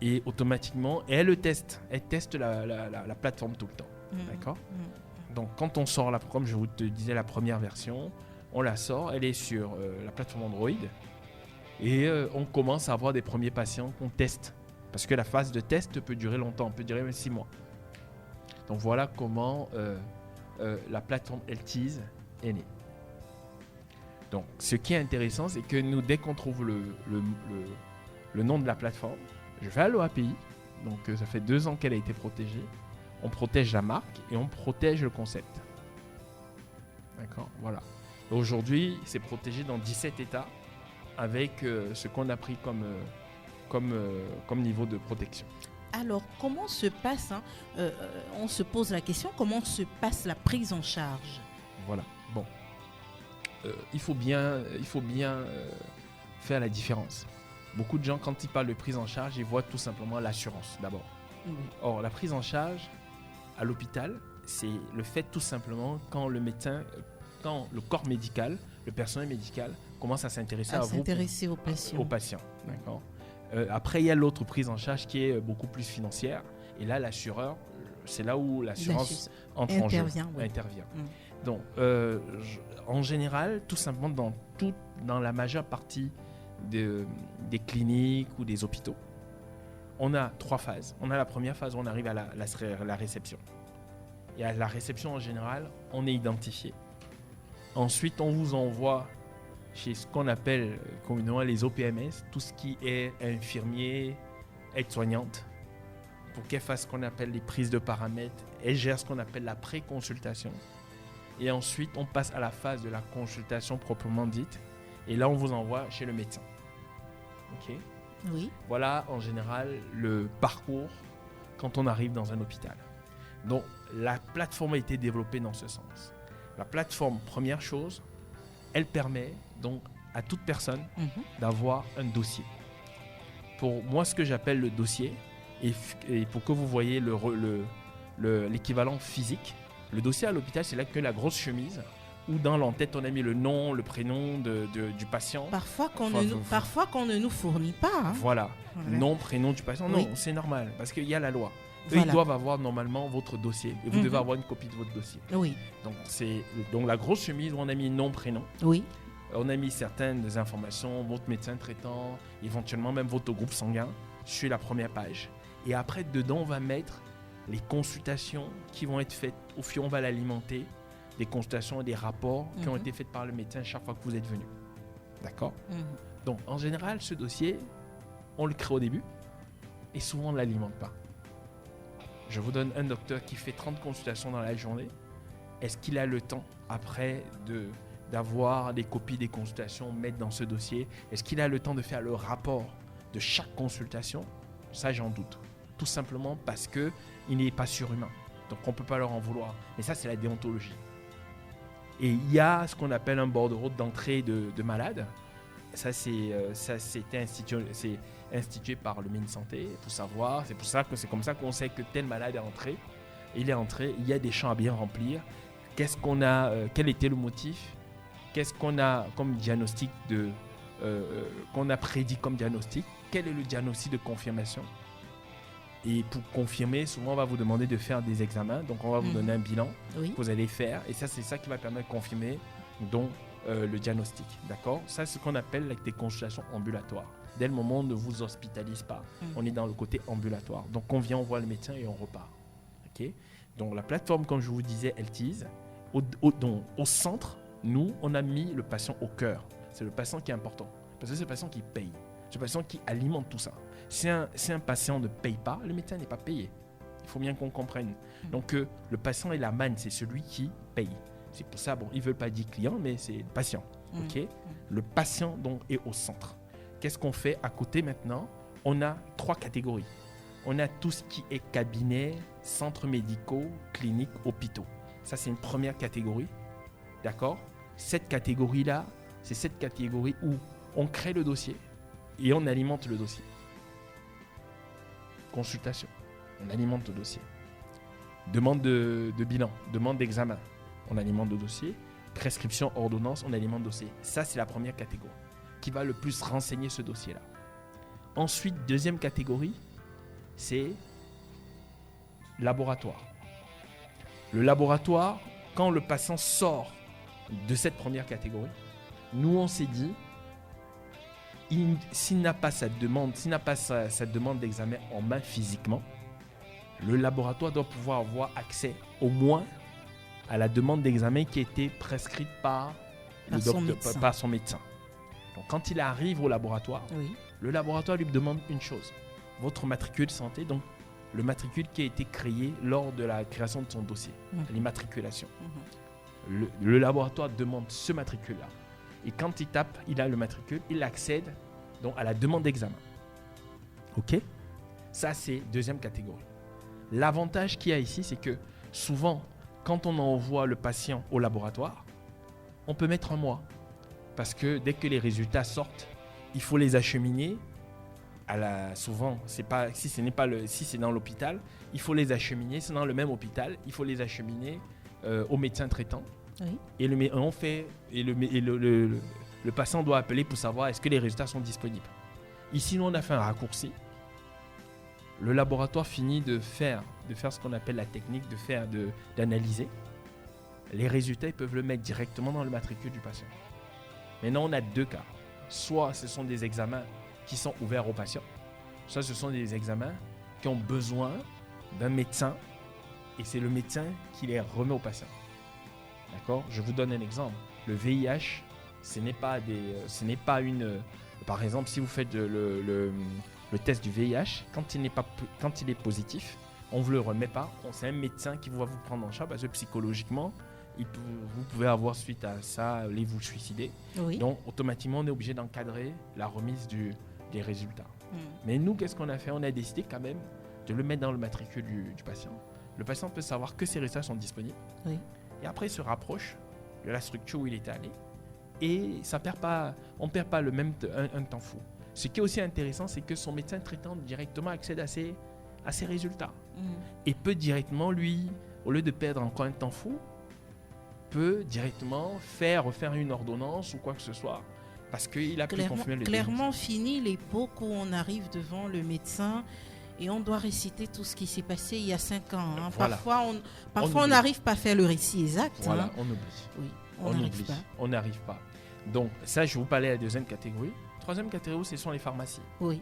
Et automatiquement, elle le teste. Elle teste la plateforme tout le temps. D'accord ? Donc, quand on sort, comme je vous te disais, la première version, on la sort. Elle est sur la plateforme Android. Et on commence à avoir des premiers patients qu'on teste. Parce que la phase de test peut durer longtemps, peut durer même 6 mois. Donc, voilà comment la plateforme Healthies est née. Donc, ce qui est intéressant, c'est que nous, dès qu'on trouve le nom de la plateforme, je vais à l'OAPI, donc ça fait 2 ans qu'elle a été protégée. On protège la marque et on protège le concept. D'accord, voilà. Aujourd'hui, c'est protégé dans 17 États avec ce qu'on a pris comme niveau de protection. Alors, comment se passe, on se pose la question, comment se passe la prise en charge? Voilà, bon. Il faut bien faire la différence. Beaucoup de gens, quand ils parlent de prise en charge, ils voient tout simplement l'assurance d'abord. Or, la prise en charge à l'hôpital, c'est le fait tout simplement quand le corps médical, le personnel médical commence à s'intéresser aux patients. D'accord. Après, il y a l'autre prise en charge qui est beaucoup plus financière Et là, l'assureur, c'est là où l'assurance intervient. Donc, en général, tout simplement, dans la majeure partie des cliniques ou des hôpitaux, on a 3 phases. On a la première phase où on arrive à la réception. Et à la réception, en général, on est identifié. Ensuite, on vous envoie chez ce qu'on appelle communément les OPMS, tout ce qui est infirmier, aide-soignante, pour qu'elle fasse ce qu'on appelle les prises de paramètres, elle gère ce qu'on appelle la pré-consultation. Et ensuite, on passe à la phase de la consultation proprement dite. Et là, on vous envoie chez le médecin. OK ? Oui. Voilà, en général, le parcours quand on arrive dans un hôpital. Donc, la plateforme a été développée dans ce sens. La plateforme, première chose, elle permet donc à toute personne d'avoir un dossier. Pour moi, ce que j'appelle le dossier, et pour que vous voyez l'équivalent physique, le dossier à l'hôpital, c'est là que la grosse chemise, où dans l'entête, on a mis le nom, le prénom du patient. Parfois qu'on ne nous fournit pas. Hein. Voilà, nom, prénom du patient. Oui. Non, c'est normal, parce qu'il y a la loi. Voilà. Eux, ils doivent avoir normalement votre dossier. Et vous devez avoir une copie de votre dossier. Oui. Donc la grosse chemise où on a mis nom, prénom. Oui. On a mis certaines informations, votre médecin traitant, éventuellement même votre groupe sanguin, sur la première page. Et après, dedans, on va mettre les consultations qui vont être faites. Au fur, on va l'alimenter. Des consultations et des rapports qui ont été faits par le médecin chaque fois que vous êtes venu. D'accord ? Donc, en général, ce dossier, on le crée au début et souvent, on ne l'alimente pas. Je vous donne un docteur qui fait 30 consultations dans la journée. Est-ce qu'il a le temps, après, d'avoir des copies des consultations, mettre dans ce dossier ? Est-ce qu'il a le temps de faire le rapport de chaque consultation ? Ça, j'en doute. Tout simplement parce qu'il n'est pas surhumain. Donc, on ne peut pas leur en vouloir. Mais ça, c'est la déontologie. Et il y a ce qu'on appelle un bordereau d'entrée de malade. Ça, c'était institué par le Minsanté pour savoir. C'est comme ça qu'on sait que tel malade est entré. Il est entré, il y a des champs à bien remplir. Quel était le motif ? Qu'est-ce qu'on a comme diagnostic qu'on a prédit comme diagnostic ? Quel est le diagnostic de confirmation ? Et pour confirmer, souvent on va vous demander de faire des examens. Donc on va vous donner un bilan que vous allez faire. Et ça, c'est ça qui va permettre de confirmer le diagnostic. D'accord ? Ça, c'est ce qu'on appelle des consultations ambulatoires. Dès le moment où on ne vous hospitalise pas, on est dans le côté ambulatoire. Donc on vient, on voit le médecin et on repart. Okay ? Donc la plateforme, comme je vous disais, LTIS, au centre, nous, on a mis le patient au cœur. C'est le patient qui est important. Parce que c'est le patient qui paye. C'est le patient qui alimente tout ça. Si un patient ne paye pas, le médecin n'est pas payé. Il faut bien qu'on comprenne. Donc le patient est la manne, c'est celui qui paye. C'est pour ça, ils ne veulent pas dire client, mais c'est le patient. Okay ? Le patient donc est au centre. Qu'est-ce qu'on fait à côté maintenant ? On a 3 catégories. On a tout ce qui est cabinet, centres médicaux, cliniques, hôpitaux. Ça, c'est une première catégorie. D'accord ? Cette catégorie-là, c'est cette catégorie où on crée le dossier et on alimente le dossier. Consultation, on alimente le dossier. Demande de bilan, demande d'examen, on alimente le dossier. Prescription, ordonnance, on alimente le dossier. Ça, c'est la première catégorie qui va le plus renseigner ce dossier-là. Ensuite, deuxième catégorie, c'est laboratoire. Le laboratoire, quand le patient sort de cette première catégorie, nous, on s'est dit, s'il n'a pas sa demande d'examen en main physiquement, le laboratoire doit pouvoir avoir accès au moins à la demande d'examen qui a été prescrite par son médecin. Donc, quand il arrive au laboratoire, le laboratoire lui demande une chose, votre matricule santé, donc le matricule qui a été créé lors de la création de son dossier, l'immatriculation. Le laboratoire demande ce matricule-là. Et quand il a le matricule, il accède donc à la demande d'examen. OK ? Ça, c'est deuxième catégorie. L'avantage qu'il y a ici, c'est que souvent, quand on envoie le patient au laboratoire, on peut mettre un mois. Parce que dès que les résultats sortent, il faut les acheminer. Souvent, si c'est dans l'hôpital, il faut les acheminer. C'est dans le même hôpital, il faut les acheminer au médecin traitant. Oui. Et le patient doit appeler pour savoir est-ce que les résultats sont disponibles. Ici, nous, on a fait un raccourci. le laboratoire finit de faire ce qu'on appelle la technique d'analyser. Les résultats, ils peuvent le mettre directement dans le matricule du patient. Maintenant, on a 2 cas. Soit ce sont des examens qui sont ouverts aux patients, soit ce sont des examens qui ont besoin d'un médecin et c'est le médecin qui les remet aux patients. D'accord ? Je vous donne un exemple. Le VIH, ce n'est pas une... Par exemple, si vous faites le test du VIH, quand il est positif, on ne vous le remet pas. C'est un médecin qui va vous prendre en charge parce que psychologiquement, vous pouvez avoir suite à ça, aller vous suicider. Oui. Donc, automatiquement, on est obligé d'encadrer la remise des résultats. Mais nous, qu'est-ce qu'on a fait ? On a décidé quand même de le mettre dans le matricule du patient. Le patient peut savoir que ses résultats sont disponibles. Oui. Et après, il se rapproche de la structure où il était allé. Et on ne perd pas un temps fou. Ce qui est aussi intéressant, c'est que son médecin traitant directement accède à ses résultats. Et peut directement, lui, au lieu de perdre encore un temps fou, peut directement refaire une ordonnance ou quoi que ce soit. Parce qu'il a pu confirmer le clairement fini l'époque où on arrive devant le médecin et on doit réciter tout ce qui s'est passé il y a 5 ans. Hein. Voilà. Parfois on n'arrive pas à faire le récit exact. Voilà, hein. on oublie. Oui, on n'arrive pas. On n'arrive pas. Donc ça, je vous parlais de la deuxième catégorie. Troisième catégorie, ce sont les pharmacies. Oui.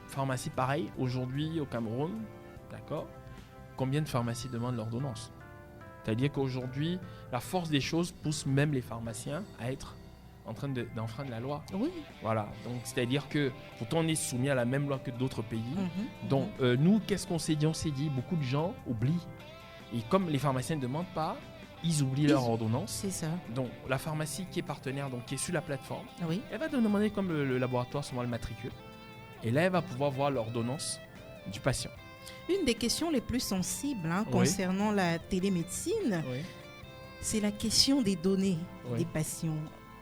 Pharmacie, pareil, aujourd'hui au Cameroun, d'accord ? Combien de pharmacies demandent l'ordonnance ? C'est-à-dire qu'aujourd'hui, la force des choses pousse même les pharmaciens à être en train d'enfreindre la loi. Oui. Voilà, donc c'est-à-dire que pourtant on est soumis à la même loi que d'autres pays. Donc nous, qu'est-ce qu'on s'est dit ? On s'est dit, beaucoup de gens oublient. Et comme les pharmaciens ne demandent pas, ils oublient leur ordonnance. C'est ça. Donc la pharmacie qui est partenaire, donc qui est sur la plateforme, Oui. elle va demander comme le laboratoire souvent le matricule. Et là, elle va pouvoir voir l'ordonnance du patient. Une des questions les plus sensibles Oui. concernant la télémédecine, Oui. c'est la question des données Oui. des patients.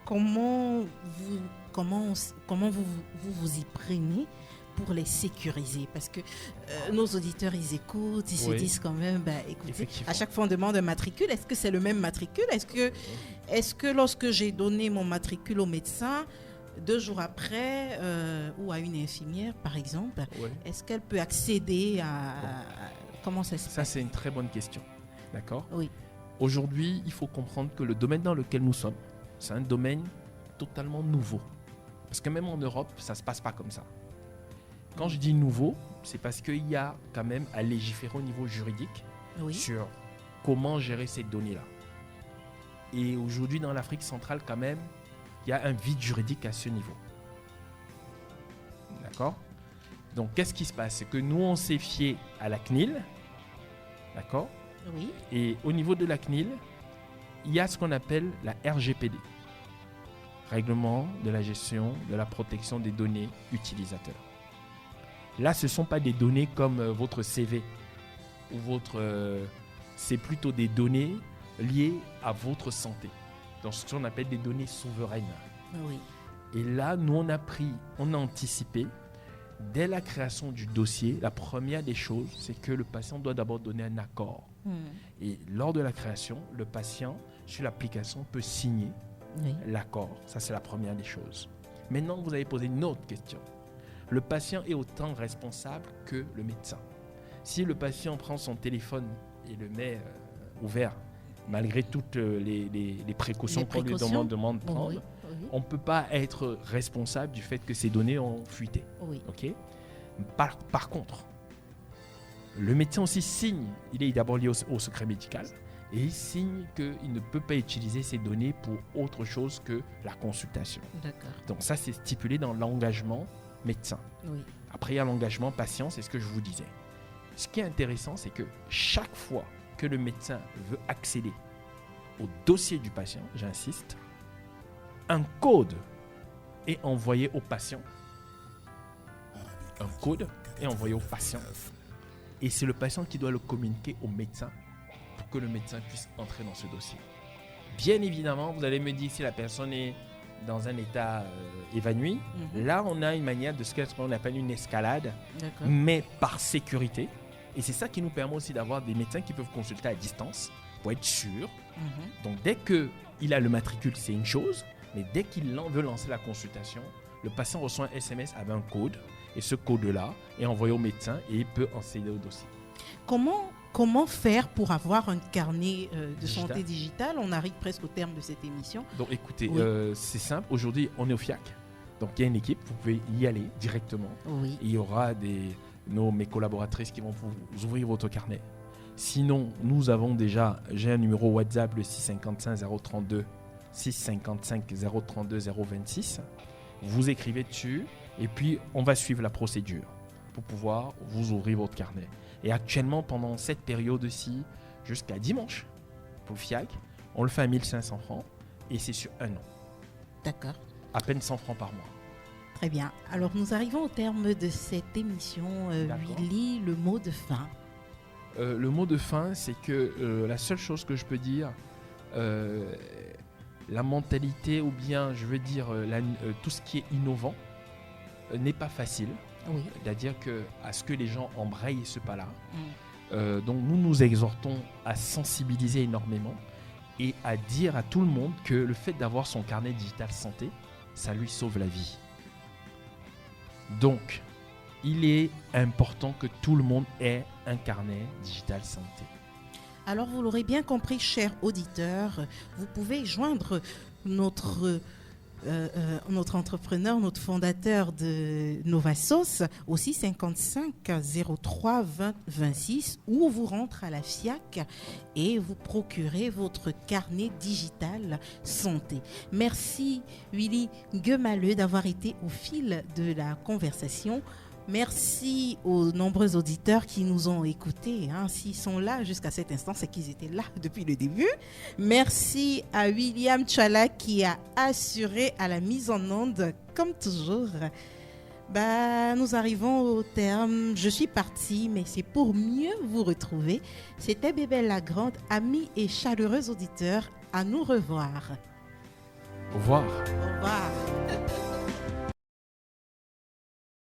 Comment vous y prenez pour les sécuriser? Parce que nos auditeurs, ils écoutent, ils se Oui. disent quand même, écoutez, Effectivement. à chaque fois on demande un matricule, est-ce que c'est le même matricule? Est-ce que lorsque j'ai donné mon matricule au médecin, 2 jours après, ou à une infirmière par exemple, Oui. est-ce qu'elle peut accéder à... Comment ça se passe? Ça, c'est une très bonne question. D'accord ? Oui. Aujourd'hui, il faut comprendre que le domaine dans lequel nous sommes, c'est un domaine totalement nouveau. Parce que même en Europe, ça ne se passe pas comme ça. Quand je dis nouveau, c'est parce qu'il y a quand même à légiférer au niveau juridique Oui. sur comment gérer ces données-là. Et aujourd'hui, dans l'Afrique centrale, quand même, il y a un vide juridique à ce niveau. D'accord ? Donc, qu'est-ce qui se passe ? C'est que nous, on s'est fié à la CNIL. D'accord ? Oui. Et au niveau de la CNIL, il y a ce qu'on appelle la RGPD. Règlement de la gestion de la protection des données utilisateurs. Là, ce ne sont pas des données comme votre CV ou c'est plutôt des données liées à votre santé. Donc, ce qu'on appelle des données souveraines. Oui. Et là, nous, on a anticipé, dès la création du dossier, la première des choses, c'est que le patient doit d'abord donner un accord. Et lors de la création, le patient, sur l'application, peut signer l'accord. Ça, c'est la première des choses. Maintenant, vous avez posé une autre question. Le patient est autant responsable que le médecin. Si le patient prend son téléphone et le met ouvert, malgré toutes les précautions qu'on lui demande de prendre, on ne peut pas être responsable du fait que ces données ont fuité. Oui. Okay ? Par contre, le médecin aussi signe, il est d'abord lié au secret médical, et il signe qu'il ne peut pas utiliser ces données pour autre chose que la consultation. D'accord. Donc ça, c'est stipulé dans l'engagement médecin. Oui. Après, il y a l'engagement patient, c'est ce que je vous disais. Ce qui est intéressant, c'est que chaque fois que le médecin veut accéder au dossier du patient, j'insiste, un code est envoyé au patient. Un code est envoyé au patient. Et c'est le patient qui doit le communiquer au médecin pour que le médecin puisse entrer dans ce dossier. Bien évidemment, vous allez me dire si la personne est dans un état évanoui. Là, on a une manière de ce qu'on appelle une escalade, mais par sécurité. Et c'est ça qui nous permet aussi d'avoir des médecins qui peuvent consulter à distance pour être sûr. Donc, dès qu'il a le matricule, c'est une chose. Mais dès qu'il veut lancer la consultation, le patient reçoit un SMS avec un code et ce code-là est envoyé au médecin et il peut accéder au dossier. Comment faire pour avoir un carnet de Digital. santé digital? On arrive presque au terme de cette émission. Donc écoutez, Oui. c'est simple. Aujourd'hui, on est au FIAC. Donc il y a une équipe, vous pouvez y aller directement. Oui. Et il y aura mes collaboratrices qui vont vous ouvrir votre carnet. Sinon, j'ai un numéro WhatsApp, le 655 032 655 032 026. Vous écrivez dessus et puis on va suivre la procédure pour pouvoir vous ouvrir votre carnet. Et actuellement, pendant cette période-ci, jusqu'à dimanche, pour le FIAC, on le fait à 1500 francs et c'est sur un an. D'accord. À peine 100 francs par mois. Très bien. Alors, nous arrivons au terme de cette émission. D'accord. Willy, le mot de fin. Le mot de fin, c'est que la seule chose que je peux dire, la mentalité ou bien, je veux dire, tout ce qui est innovant n'est pas facile. Oui. C'est-à-dire à ce que les gens embrayent ce pas-là. Mm. Donc nous nous exhortons à sensibiliser énormément et à dire à tout le monde que le fait d'avoir son carnet digital santé, ça lui sauve la vie. Donc, il est important que tout le monde ait un carnet digital santé. Alors, vous l'aurez bien compris, chers auditeurs, vous pouvez joindre notre entrepreneur, notre fondateur de Novasos, aussi 55 03 20 26, ou vous rentrez à la FIAC et vous procurez votre carnet digital santé. Merci Willy Guemaleux d'avoir été au fil de la conversation. Merci aux nombreux auditeurs qui nous ont écoutés. S'ils sont là jusqu'à cet instant, c'est qu'ils étaient là depuis le début. Merci à William Tchala qui a assuré à la mise en onde, comme toujours. Nous arrivons au terme. Je suis partie, mais c'est pour mieux vous retrouver. C'était Bébé Lagrande, amis et chaleureux auditeurs. À nous revoir. Au revoir. Au revoir.